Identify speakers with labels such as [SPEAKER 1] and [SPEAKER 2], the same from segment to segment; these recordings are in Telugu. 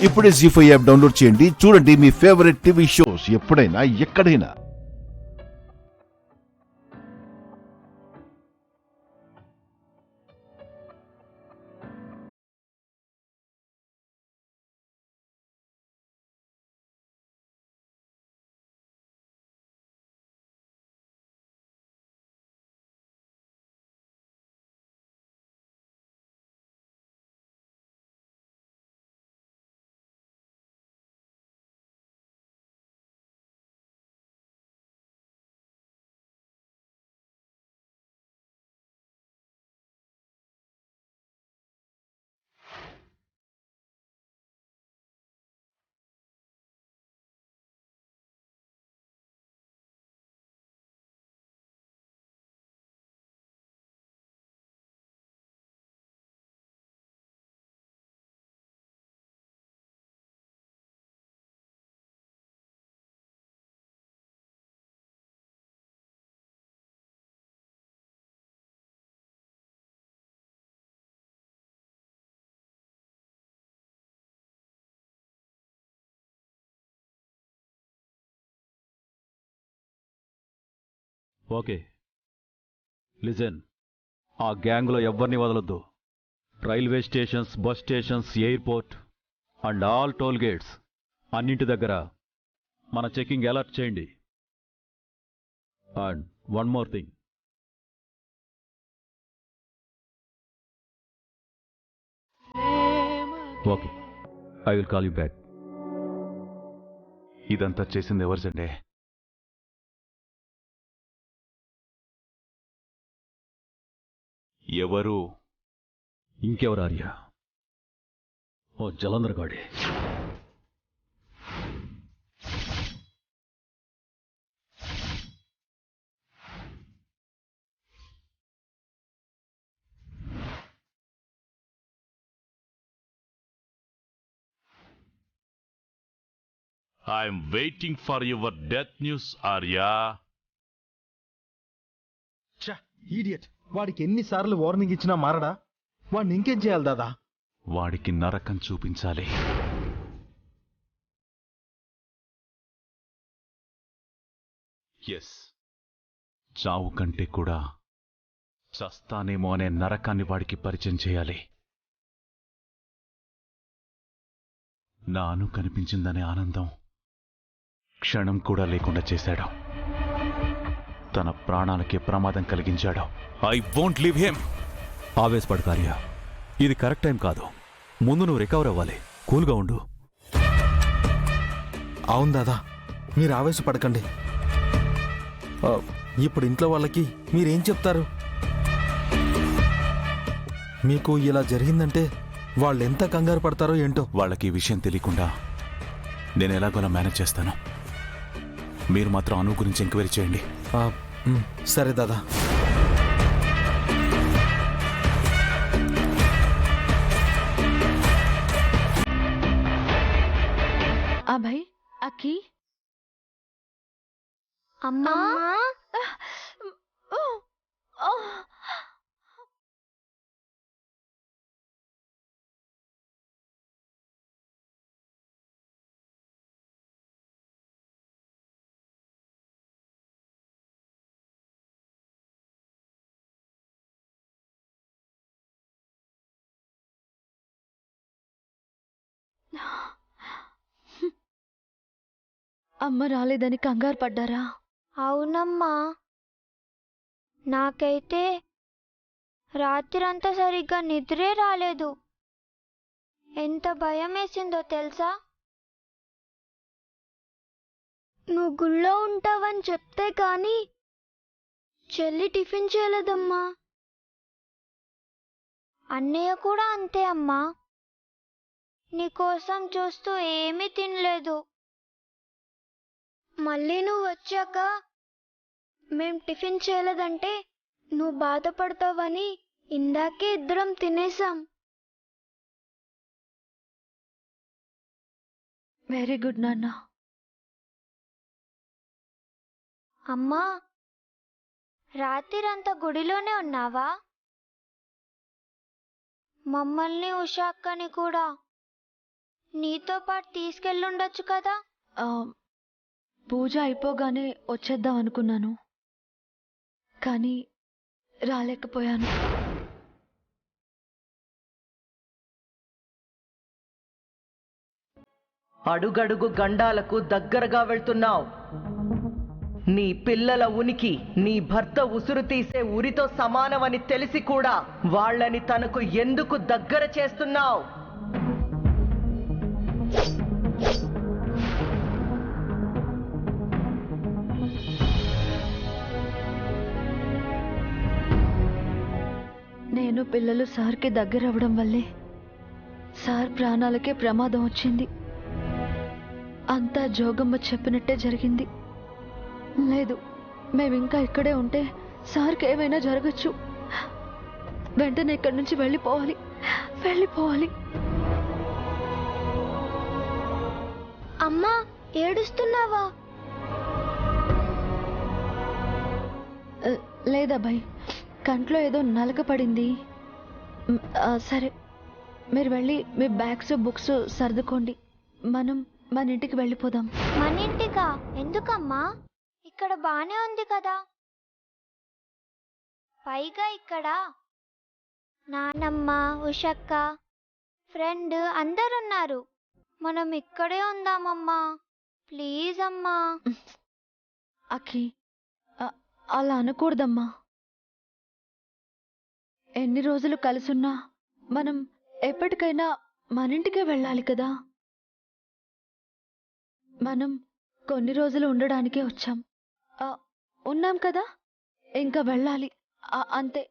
[SPEAKER 1] ఇప్పుడే జీ5 యాప్ డౌన్లోడ్ చేయండి. చూడండి మీ ఫేవరెట్ టీవీ షోస్ ఎప్పుడైనా ఎక్కడైనా.
[SPEAKER 2] Okay, listen. ఆ గ్యాంగ్లో ఎవ్వరిని వదలొద్దు. Railway stations, bus stations, airport and all toll gates అన్నింటి దగ్గర మన చెకింగ్ అలర్ట్ చేయండి. And one more thing, okay, I will call you back.
[SPEAKER 3] ఇదంతా చేసింది ఎవరు సండే? ఎవరు?
[SPEAKER 2] ఇంకెవరు ఆర్య? ఓ జలంధర్ గాడే.
[SPEAKER 3] I'm waiting for your death news, Arya.
[SPEAKER 4] Idiot, వాడికి ఎన్నిసార్లు వార్నింగ్ ఇచ్చినా మారడా? వాడిని ఇంకేం చేయాలి దాదా?
[SPEAKER 3] వాడికి నరకం చూపించాలి. ఎస్, చావు కంటే కూడా చస్తానేమో అనే నరకాన్ని వాడికి పరిచయం చేయాలి. నాను కనిపించిందనే ఆనందం క్షణం కూడా లేకుండా చేశాడు. తన ప్రాణాలకే ప్రమాదం కలిగించాడు. I won't leave him.
[SPEAKER 2] ఆవేశపడు ఆర్య, ఇది కరెక్ట్ టైం కాదు. ముందు నువ్వు రికవర్ అవ్వాలి. కూల్గా ఉండు.
[SPEAKER 4] అవును దాదా, మీరు ఆవేశపడకండి. ఇప్పుడు ఇంట్లో వాళ్ళకి మీరేం చెప్తారు? మీకు ఇలా జరిగిందంటే వాళ్ళు ఎంత కంగారు పడతారో ఏంటో.
[SPEAKER 3] వాళ్ళకి ఈ విషయం తెలియకుండా నేను ఎలాగోలా మేనేజ్ చేస్తాను. మీరు మాత్రం అను గురించి ఎంక్వైరీ చేయండి.
[SPEAKER 4] సరే దాదా.
[SPEAKER 5] అభయ్, అక్కి,
[SPEAKER 6] అమ్మా,
[SPEAKER 5] అమ్మ రాలేదని కంగారు పడ్డారా?
[SPEAKER 6] అవునమ్మా, నాకైతే రాత్రంతా సరిగ్గా నిద్రే రాలేదు. ఎంత భయం వేసిందో తెలుసా? నువ్వు గుళ్ళో ఉంటావని చెప్తే కానీ చెల్లి టిఫిన్ చేయలేదమ్మా. అన్నయ్య కూడా అంతే అమ్మా, నీకోసం చూస్తూ ఏమీ తినలేదు. మళ్ళీ నువ్వు వచ్చాక మేం టిఫిన్ చేయలేదంటే నువ్వు బాధపడతావని ఇందాకే ఇద్దరం తినేసాం.
[SPEAKER 5] వెరీ గుడ్ నాన్న.
[SPEAKER 6] అమ్మా, రాత్రిరంతా గుడిలోనే ఉన్నావా? మమ్మల్ని ఉషాక్కని కూడా నీతో పాటు తీసుకెళ్ళుండొచ్చు కదా.
[SPEAKER 5] ఆ, పూజ అయిపోగానే వచ్చేద్దాం అనుకున్నాను, కానీ రాలేకపోయాను.
[SPEAKER 7] అడుగడుగు గండాలకు దగ్గరగా వెళ్తున్నావు. నీ పిల్లల ఉనికి నీ భర్త ఉసురు తీసే ఉరితో సమానమని తెలిసి కూడా వాళ్ళని తనకు ఎందుకు దగ్గర చేస్తున్నావు?
[SPEAKER 5] నేను పిల్లలు సార్కి దగ్గర అవ్వడం వల్లే సార్ ప్రాణాలకే ప్రమాదం వచ్చింది. అంతా జోగమ్మ చెప్పినట్టే జరిగింది. లేదు, మేమింకా ఇక్కడే ఉంటే సార్కి ఏమైనా జరగచ్చు. వెంటనే ఇక్కడి నుంచి వెళ్ళిపోవాలి.
[SPEAKER 6] అమ్మా, ఏడుస్తున్నావా?
[SPEAKER 5] లేదబ్బాయి, కంట్లో ఏదో నలక పడింది. సరే, మీరు వెళ్ళి మీ బ్యాగ్స్ బుక్స్ సర్దుకోండి. మనం మన ఇంటికి వెళ్ళిపోదాం.
[SPEAKER 6] మన ఇంటికా? ఎందుకమ్మా? ఇక్కడ బానే ఉంది కదా. పైగా ఇక్కడ నానమ్మ, ఉషక్క, ఫ్రెండ్ అందరున్నారు. మనం ఇక్కడే ఉందామమ్మా, ప్లీజ్ అమ్మా.
[SPEAKER 5] అఖి, అలా అనకూడదమ్మా. ఎన్ని రోజులు కలిసున్నా మనం ఎప్పటికైనా మన ఇంటికే వెళ్ళాలి కదా. మనం కొన్ని రోజులు ఉండడానికే వచ్చాం. ఉన్నాం కదా, ఇంకా వెళ్ళాలి, అంతే.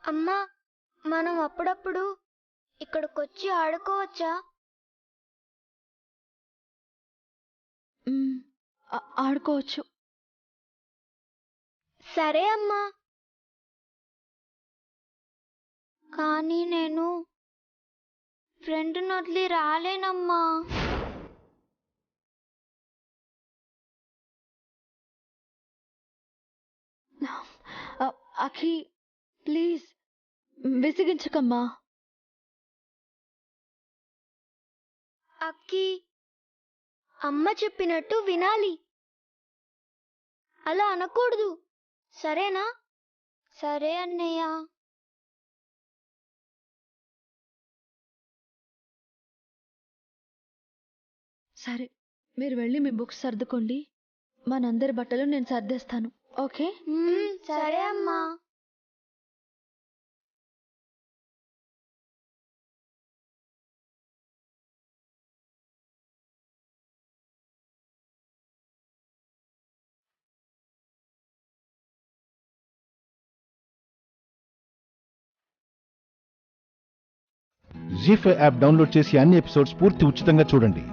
[SPEAKER 6] అమ్మా, మనం అప్పుడప్పుడు ఇక్కడికొచ్చి ఆడుకోవచ్చా?
[SPEAKER 5] ఆడుకోవచ్చు.
[SPEAKER 6] సరే అమ్మా, కానీ నేను ఫ్రెండ్ని వదిలి రాలేనమ్మా.
[SPEAKER 5] అఖి, ప్లీజ్ విసిగించకమ్మా.
[SPEAKER 6] అక్కి, అమ్మ చెప్పినట్టు వినాలి. అలా అనకూడదు, సరేనా? సరే అన్నయ్య.
[SPEAKER 5] సరే, మీరు వెళ్ళి మీ బుక్స్ సర్దుకోండి. మనందరి బట్టలు నేను సర్దేస్తాను, ఓకే?
[SPEAKER 6] సరే అమ్మా.
[SPEAKER 1] జీ5 యాప్ డౌన్లోడ్ చేసి అన్ని ఎపిసోడ్స్ పూర్తి ఉచితంగా చూడండి.